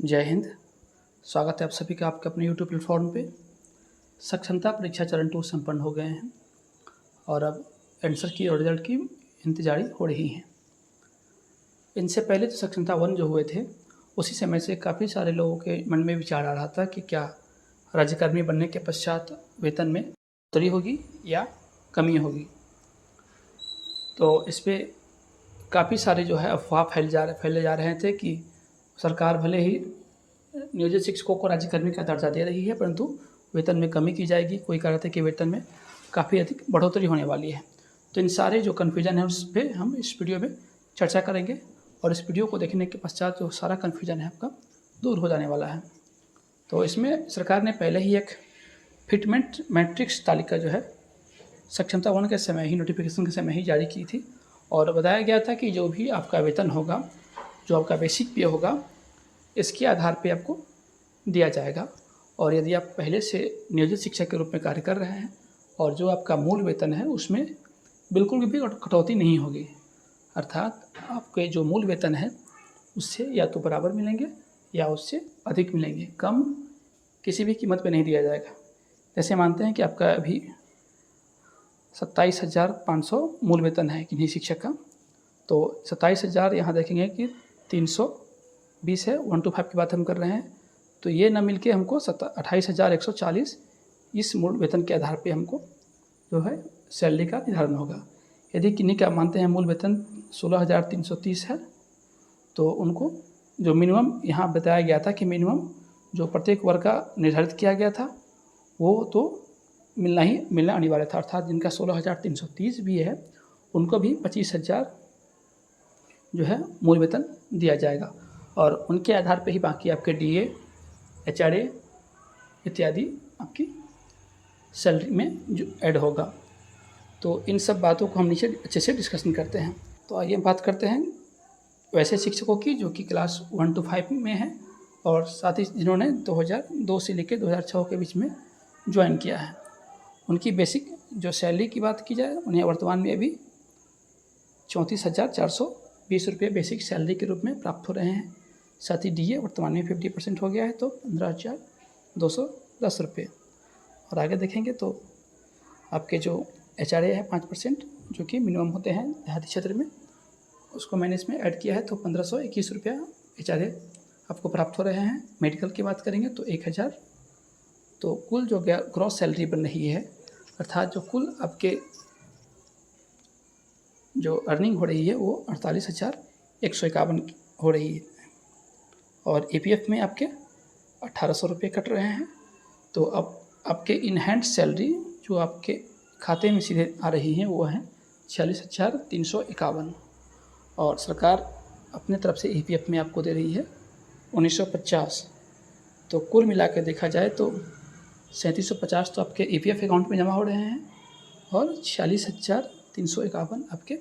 जय हिंद। स्वागत है आप सभी का आपके अपने यूट्यूब प्लेटफॉर्म पे। साक्षरता परीक्षा चरण 2 संपन्न हो गए हैं और अब आंसर की और रिजल्ट की इंतजारी हो रही है। इनसे पहले जो साक्षरता 1 जो हुए थे, उसी समय से काफ़ी सारे लोगों के मन में विचार आ रहा था कि क्या राज्यकर्मी बनने के पश्चात वेतन में बढ़ोतरी होगी या कमी होगी। तो इस पे काफ़ी सारे जो है अफवाह फैले जा रहे थे कि सरकार भले ही नियोजित शिक्षकों को राज्यकर्मी का दर्जा दे रही है, परंतु वेतन में कमी की जाएगी। कोई कह रहा था कि वेतन में काफ़ी अधिक बढ़ोतरी होने वाली है। तो इन सारे जो कन्फ्यूजन है उस पर हम इस वीडियो में चर्चा करेंगे और इस वीडियो को देखने के पश्चात जो सारा कन्फ्यूजन है आपका दूर हो जाने वाला है। तो इसमें सरकार ने पहले ही एक फिटमेंट मैट्रिक्स तालिका जो है सक्षमता 1 के समय ही, नोटिफिकेशन के समय ही जारी की थी और बताया गया था कि जो भी आपका वेतन होगा, जो आपका बेसिक पे होगा, इसके आधार पे आपको दिया जाएगा। और यदि आप पहले से नियोजित शिक्षक के रूप में कार्य कर रहे हैं और जो आपका मूल वेतन है उसमें बिल्कुल भी कटौती नहीं होगी, अर्थात आपके जो मूल वेतन है उससे या तो बराबर मिलेंगे या उससे अधिक मिलेंगे, कम किसी भी कीमत पे नहीं दिया जाएगा। जैसे मानते हैं कि आपका अभी 27,500 मूल वेतन है किन्हीं शिक्षक का, तो 27,000 यहाँ देखेंगे कि 320 है, 125 की बात हम कर रहे हैं, तो ये ना मिलके हमको 28,140 इस मूल वेतन के आधार पे हमको जो है सैलरी का निर्धारण होगा। यदि किन्हीं का मानते हैं मूल वेतन 16,330 है, तो उनको जो मिनिमम यहाँ बताया गया था कि मिनिमम जो प्रत्येक वर्ग का निर्धारित किया गया था वो तो मिलना अनिवार्य था, अर्थात जिनका 16,330 भी है उनको भी 25,000 जो है मूल वेतन दिया जाएगा और उनके आधार पे ही बाकी आपके डीए, एचआरए इत्यादि आपकी सैलरी में जो ऐड होगा। तो इन सब बातों को हम नीचे अच्छे से डिस्कशन करते हैं। तो आइए बात करते हैं वैसे शिक्षकों की जो कि क्लास 1 to 5 में है और साथ ही जिन्होंने 2002 से लेकर 2006 के बीच में ज्वाइन किया है। उनकी बेसिक जो सैलरी की बात की जाए, उन्हें वर्तमान में अभी 34,420 रुपये बेसिक सैलरी के रूप में प्राप्त हो रहे हैं। साथ ही डीए वर्तमान में 50% हो गया है, तो 15,210 रुपये। और आगे देखेंगे तो आपके जो एचआरए है 5% जो कि मिनिमम होते हैं देहाती क्षेत्र में, उसको मैंने इसमें ऐड किया है, तो 1,521 रुपया एचआरए आपको प्राप्त हो रहे हैं। मेडिकल की बात करेंगे तो 1,000। तो कुल जो ग्रॉस सैलरी बन रही है, अर्थात जो कुल आपके जो अर्निंग हो रही है वो 48,151 हो रही है और एपीएफ में आपके 1,800 रुपये कट रहे हैं। तो अब आपके इन हैंड सैलरी जो आपके खाते में सीधे आ रही हैं वो हैं 46,351 और सरकार अपने तरफ से ईपीएफ में आपको दे रही है 1,950। तो कुल मिला के देखा जाए तो 3,750 तो आपके ईपीएफ अकाउंट में जमा हो रहे हैं और 46,351 आपके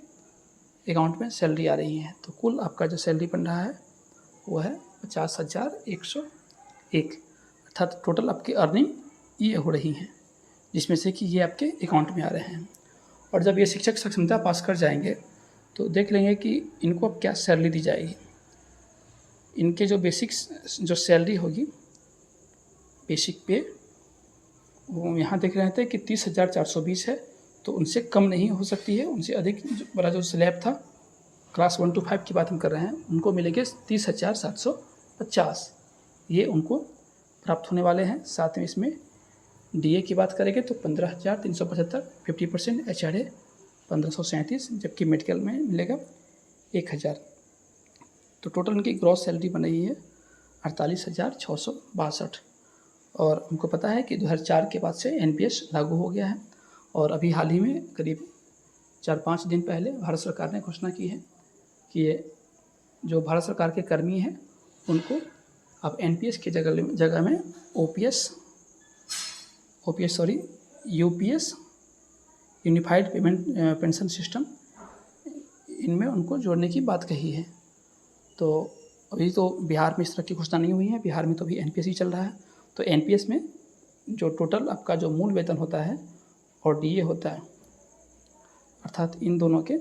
अकाउंट में सैलरी आ रही है। तो कुल आपका जो सैलरी बन रहा है वो है 50,101, अर्थात टोटल आपकी अर्निंग ये हो रही है, जिसमें से कि ये आपके अकाउंट में आ रहे हैं। और जब ये शिक्षक सक्षमता पास कर जाएंगे तो देख लेंगे कि इनको अब क्या सैलरी दी जाएगी। इनके जो बेसिक जो सैलरी होगी, बेसिक पे, वो यहाँ देख रहे थे कि 30,420 है, तो उनसे कम नहीं हो सकती है, उनसे अधिक वाला जो स्लैब था क्लास 1 to 5 की बात हम कर रहे हैं, उनको मिलेंगे 30,750, ये उनको प्राप्त होने वाले हैं। साथ में इसमें डीए की बात करेंगे तो 15,375, 50%, एचआरए 1,537, जबकि मेडिकल में मिलेगा 1,000। तो टोटल उनकी ग्रॉस सैलरी बन रही है 48,662। और हमको पता है कि 2004 के बाद से एनपीएस लागू हो गया है और अभी हाल ही में करीब 4-5 दिन पहले भारत सरकार ने घोषणा की है कि ये जो भारत सरकार के कर्मी हैं उनको अब एनपीएस की जगह में UPS unified payment pension system, इनमें उनको जोड़ने की बात कही है। तो अभी तो बिहार में इस तरह की घोषणा नहीं हुई है, बिहार में तो अभी एनपीएस ही चल रहा है। तो एनपीएस में जो टोटल आपका जो मूल वेतन होता है और डीए होता है, अर्थात इन दोनों के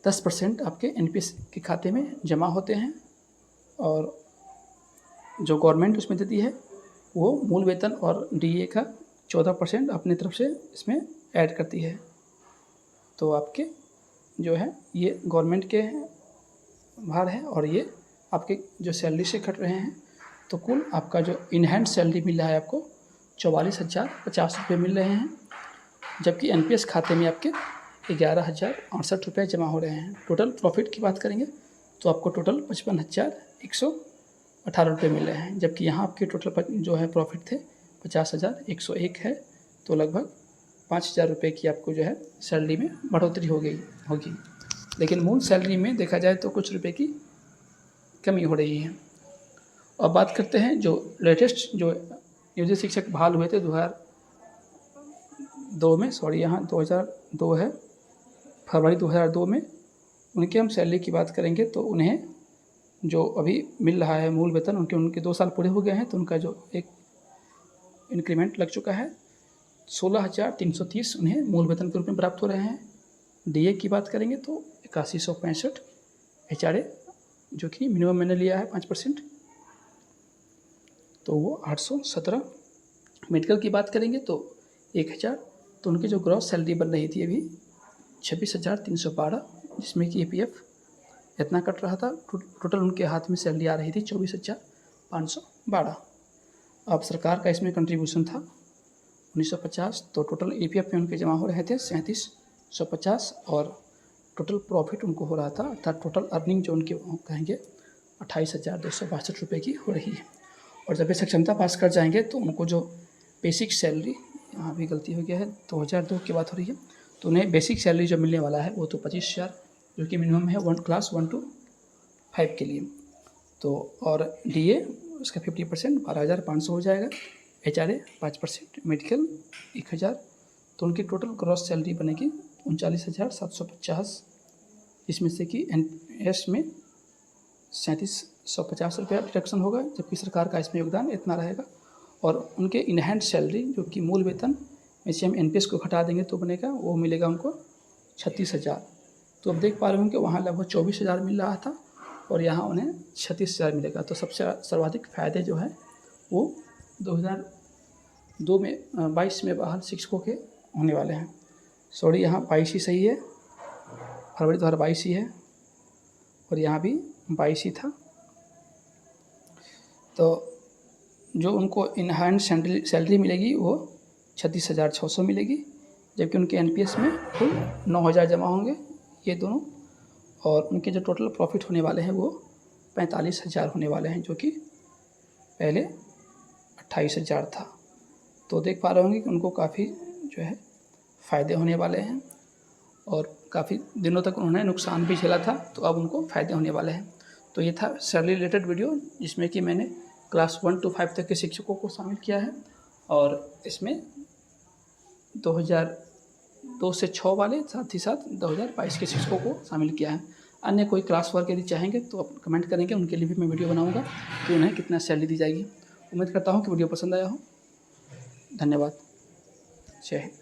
10% आपके एनपीएस के खाते में जमा होते हैं और जो गवर्नमेंट उसमें देती है वो मूल वेतन और डीए का 14% अपनी तरफ से इसमें ऐड करती है। तो आपके जो है ये गवर्नमेंट के भार है और ये आपके जो सैलरी से कट रहे हैं। तो कुल आपका जो इन हैंड सैलरी मिल रहा है आपको 44,050 मिल रहे हैं, जबकि एनपीएस खाते में आपके 11,068 रुपये जमा हो रहे हैं। टोटल प्रॉफिट की बात करेंगे तो आपको टोटल 55,118 मिल रहे हैं, जबकि यहाँ आपके टोटल जो है प्रॉफिट थे 50,101 है। तो लगभग 5,000 रुपये की आपको जो है सैलरी में बढ़ोतरी होगी। लेकिन मूल सैलरी में देखा जाए तो कुछ रुपए की कमी हो रही है। और बात करते हैं जो लेटेस्ट जो नियोजित शिक्षक बहाल हुए थे 2002 में, यहाँ 2002 है, फरवरी 2002 में, उनके हम सैलरी की बात करेंगे तो उन्हें जो अभी मिल रहा है मूल वेतन, उनके 2 साल पूरे हो गए हैं तो उनका जो एक इंक्रीमेंट लग चुका है। 16,330 उन्हें मूल वेतन के रूप में प्राप्त हो रहे हैं। डीए की बात करेंगे तो 8165, एचआरए जो कि मिनिमम मैंने लिया है 5%, तो वो 817। मेडिकल की बात करेंगे तो 1000, तो उनकी जो ग्रॉस सैलरी बन रही थी अभी 26,312, जिसमें कि एपीएफ इतना कट रहा था। टोटल उनके हाथ में सैलरी आ रही थी 24,512। अब सरकार का इसमें कंट्रीब्यूशन था 1950, तो टोटल ईपीएफ में उनके जमा हो रहे थे 3750 और टोटल प्रॉफिट उनको हो रहा था, अर्थात टोटल अर्निंग जो उनके कहेंगे 28,262 रुपये की हो रही है। और जब ये सक्षमता पास कर जाएंगे तो उनको जो बेसिक सैलरी, यहाँ भी गलती हो गया है, 2002 की बात हो रही है, तो उन्हें बेसिक सैलरी जो मिलने वाला है वो तो 25,000 जो कि मिनिमम है क्लास 1 to 5 के लिए। तो और डीए उसका 50% 12,500 हो जाएगा, एचआरए 5%, मेडिकल 1,000, तो उनकी टोटल ग्रॉस सैलरी बनेगी 39,750, इसमें से कि एनपीएस में 3750 रुपया डिडक्शन होगा, जबकि सरकार का इसमें योगदान इतना रहेगा। और उनके इन हैंड सैलरी जो कि मूल वेतन में से हम एनपीएस को घटा देंगे तो बनेगा, वो मिलेगा उनको 36,000। तो अब देख पा रहे होंगे कि वहाँ लगभग 24,000 मिल रहा था और यहाँ उन्हें 36,000 मिलेगा। तो सबसे सर्वाधिक फ़ायदे जो है वो 2022 में बहाल शिक्षकों के होने वाले हैं। सॉरी, यहाँ 22 ही सही है, फरवरी 2022 ही है और यहाँ भी 22 ही था। तो जो उनको इन हैंड सैलरी मिलेगी वो 36,600 मिलेगी, जबकि उनके एनपीएस में कुल 9,000 जमा होंगे ये दोनों, और उनके जो टोटल प्रॉफिट होने वाले हैं वो 45,000 होने वाले हैं, जो कि पहले 28,000 था। तो देख पा रहे होंगे कि उनको काफ़ी जो है फ़ायदे होने वाले हैं और काफ़ी दिनों तक उन्होंने नुकसान भी झेला था, तो अब उनको फ़ायदे होने वाले हैं। तो ये था सैलरी रिलेटेड वीडियो, जिसमें कि मैंने क्लास 1 to 5 तक के शिक्षकों को शामिल किया है और इसमें 2002 से 6 वाले, साथ ही साथ 2022 के शिक्षकों को शामिल किया है। अन्य कोई क्लास वर्क यदि चाहेंगे तो आप कमेंट करेंगे, उनके लिए भी मैं वीडियो बनाऊंगा कि उन्हें कितना सैलरी दी जाएगी। उम्मीद करता हूँ कि वीडियो पसंद आया हो। धन्यवाद। जय हिंद।